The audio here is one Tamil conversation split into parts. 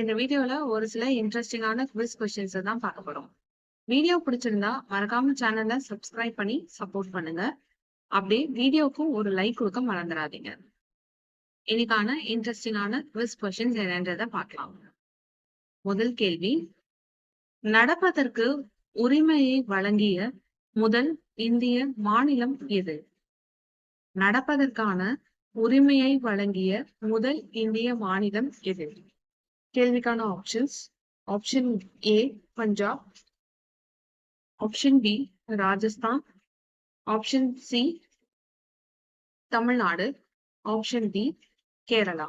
இந்த வீடியோல ஒரு சில இன்ட்ரெஸ்டிங்கான குவிஸ் கொஸ்டின்ஸ் தான் பார்க்க போறோம். வீடியோ பிடிச்சிருந்தா மறக்காம சேனலை சப்ஸ்கிரைப் பண்ணி சப்போர்ட் பண்ணுங்க. அப்படியே வீடியோக்கும் ஒரு லைக் கொடுக்க மறந்துடாதீங்க. இன்னைக்கான இன்ட்ரெஸ்டிங்கான குவிஸ் கொஸ்டின்ஸ் என்னன்றதை பார்க்கலாம். முதல் கேள்வி, நடப்பதற்கு உரிமையை வழங்கிய முதல் இந்திய மாநிலம் எது? நடப்பதற்கான உரிமையை வழங்கிய முதல் இந்திய மாநிலம் எது? கேள்விக்கான options: option A Punjab, option B Rajasthan, option C Tamil Nadu, option D Kerala.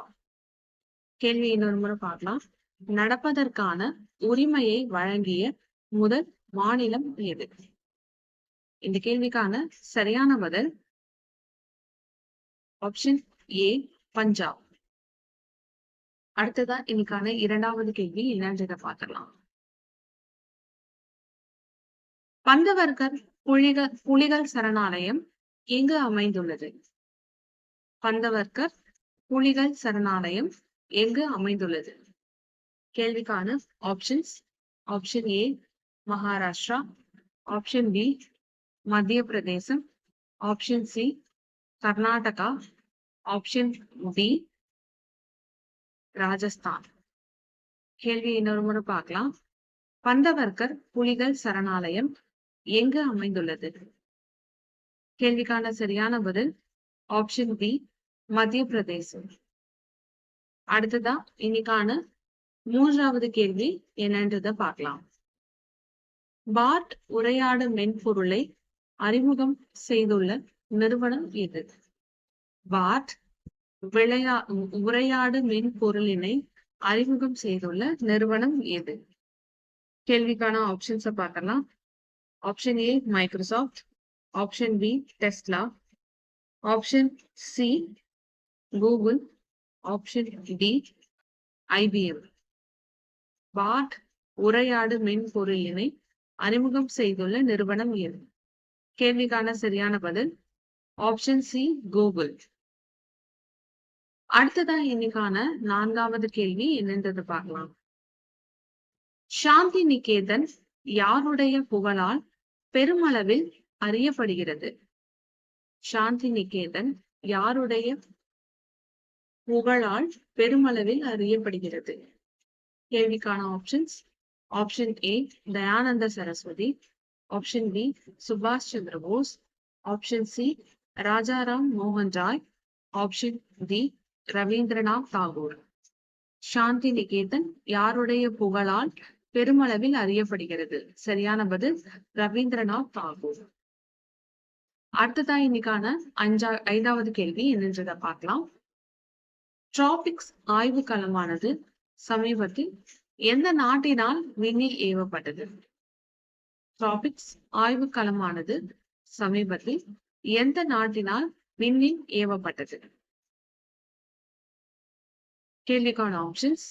கேள்வி இன்னொரு முறை பார்க்கலாம். நடப்பதற்கான உரிமையை வழங்கிய முதல் மாநிலம் எது? இந்த கேள்விக்கான சரியான பதில் ஆப்ஷன் ஏ பஞ்சாப். அடுத்ததா இன்னைக்கான இரண்டாவது கேள்வி என்னன்றதை பார்க்கலாம். பந்தவர்கர் புலிகள் சரணாலயம் எங்கு அமைந்துள்ளது? பந்தவர்கர் புலிகள் சரணாலயம் எங்கு அமைந்துள்ளது? கேள்விக்கான options: option A Maharashtra, option B Madhya Pradesh, option C Karnataka, option D Rajasthan. கேள்வி இன்னொரு முறை பார்க்கலாம். பந்தவர்கர் புலிகள் சரணாலயம் எங்கு அமைந்துள்ளது? கேள்விக்கான சரியான பதில் ஆப்ஷன் பி மத்திய பிரதேசம். அடுத்ததா இன்னைக்கான மூன்றாவது கேள்வி என்னன்றதை பார்க்கலாம். பாட் உரையாடு மென்பொருளை அறிமுகம் செய்துள்ள நிறுவனம் எது? பாட் உரையாடு மென்பொருளினை அறிமுகம் செய்துள்ள நிறுவனம் எது? கேள்விக்கான ஆப்ஷன்ஸை பார்க்கலாம். Option A Microsoft, option B Tesla, option C Google, option D IBM. Bard உரையாடு மென்பொருளினை அறிமுகம் செய்துள்ள நிறுவனம் எது? கேள்விக்கான சரியான பதில் ஆப்ஷன் சி கூகுள். அடுத்ததான் இன்னைக்கான நான்காவது கேள்வி என்னன்றது பார்க்கலாம். சாந்தி நிகேதன் யாருடைய புகழால் பெருமளவில் அறியப்படுகிறது? சாந்தி நிகேதன் யாருடைய புகழால் பெருமளவில் அறியப்படுகிறது? கேள்விக்கான options: option A Dayananda Saraswati, option B சுபாஷ் சந்திர போஸ், ஆப்ஷன் சி ராஜாராம் மோகன் Roy, option D Rabindranath Tagore. Santiniketan யாருடைய புகழால் பெருமளவில் அறியப்படுகிறது? சரியான பதில் ரவீந்திரநாத் தாகூர். அடுத்ததா இன்னைக்கான ஐந்தாவது கேள்வி என்னன்றதை பார்க்கலாம். டிராபிக்ஸ் ஆய்வு களமானது சமீபத்தில் எந்த நாட்டினால் விண்ணில் ஏவப்பட்டது? டிராபிக்ஸ் ஆய்வு களமானது சமீபத்தில் எந்த நாட்டினால் விண்ணில் ஏவப்பட்டது? கேள்விக்கான options: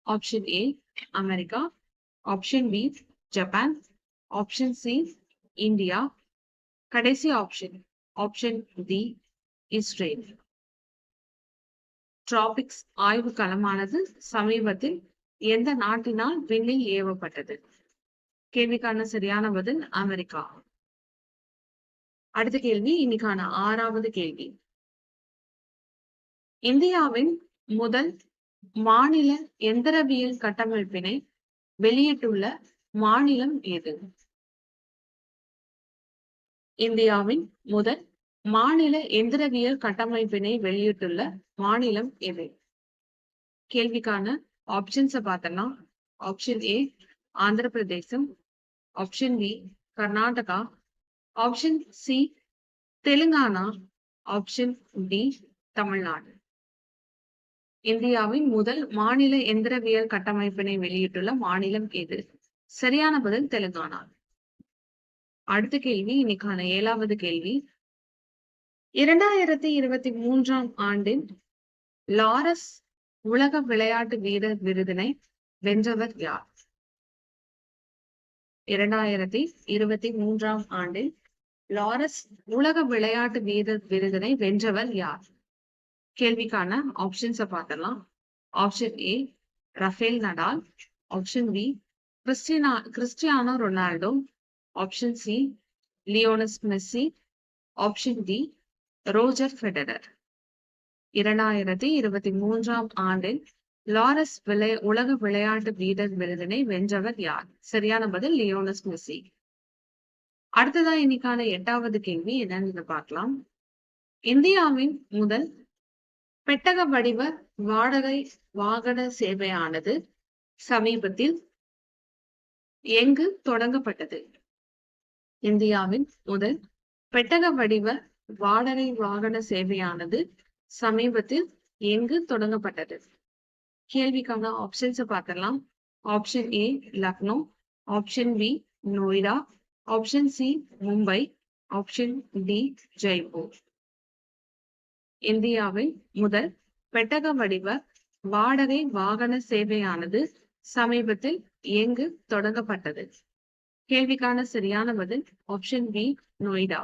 option A America, option B Japan, option C India, கடைசி option option D Israel. Tropics ஆய்வு களமானது சமீபத்தில் எந்த நாட்டினால் விண்ணில் ஏவப்பட்டது? கேள்விக்கான சரியான பதில் அமெரிக்கா. அடுத்த கேள்வி இன்னைக்கான ஆறாவது கேள்வி. இந்தியாவின் முதல் மாநில எந்திரவியல் கட்டமைப்பினை வெளியிட்டுள்ள மாநிலம் எது? இந்தியாவின் முதல் மாநில எந்திரவியல் கட்டமைப்பினை வெளியிட்டுள்ள மாநிலம் எது? கேள்விக்கான ஆப்ஷன்ஸை பார்த்தலாம். Option A Andhra Pradesh, option B Karnataka, option C Telangana, option D Tamil Nadu. இந்தியாவின் முதல் மாநில எந்திரவியல் கட்டமைப்பினை வெளியிட்டுள்ள மாநிலம் எது? சரியான பதில் தெலுங்கானா. அடுத்த கேள்வி இன்னைக்கான ஏழாவது கேள்வி. 2023 ஆண்டின் லாரஸ் உலக விளையாட்டு வீரர் விருதினை வென்றவர் யார்? 2023 ஆண்டில் லாரஸ் உலக விளையாட்டு வீரர் விருதினை வென்றவர் யார்? கேள்விக்கான ஆப்ஷன்ஸை பார்க்கலாம். Option A Rafael Nadal. Option B Cristiano Ronaldo. Option C Lionel Messi. Option D Roger Federer. 2023ஆம் ஆண்டில் லாரஸ் உலக விளையாட்டு வீரர் விருதினை வென்றவர் யார்? சரியான பதில் லியோனஸ் மெஸ்ஸி. அடுத்ததான் இன்னைக்கான 8வது கேள்வி என்னன்னு பார்க்கலாம். இந்தியாவின் முதல் பெட்டக வடிவ வாடகை வாகன சேவையானது சமீபத்தில் எங்கு தொடங்கப்பட்டது? இந்தியாவின் முதல் பெட்டக வடிவ வாடகை வாகன சேவையானது சமீபத்தில் எங்கு தொடங்கப்பட்டது? கேள்விக்கான ஆப்ஷன்ஸ் பார்க்கலாம். Option A Lucknow. Option B Noida. Option C Mumbai. Option D Jaipur. இந்தியாவின் முதல் பெட்டக வடிவ வாடகை வாகன சேவையானது சமீபத்தில் எங்கு தொடங்கப்பட்டது? கேள்விக்கான சரியான பதில் ஆப்ஷன் பி நோய்டா.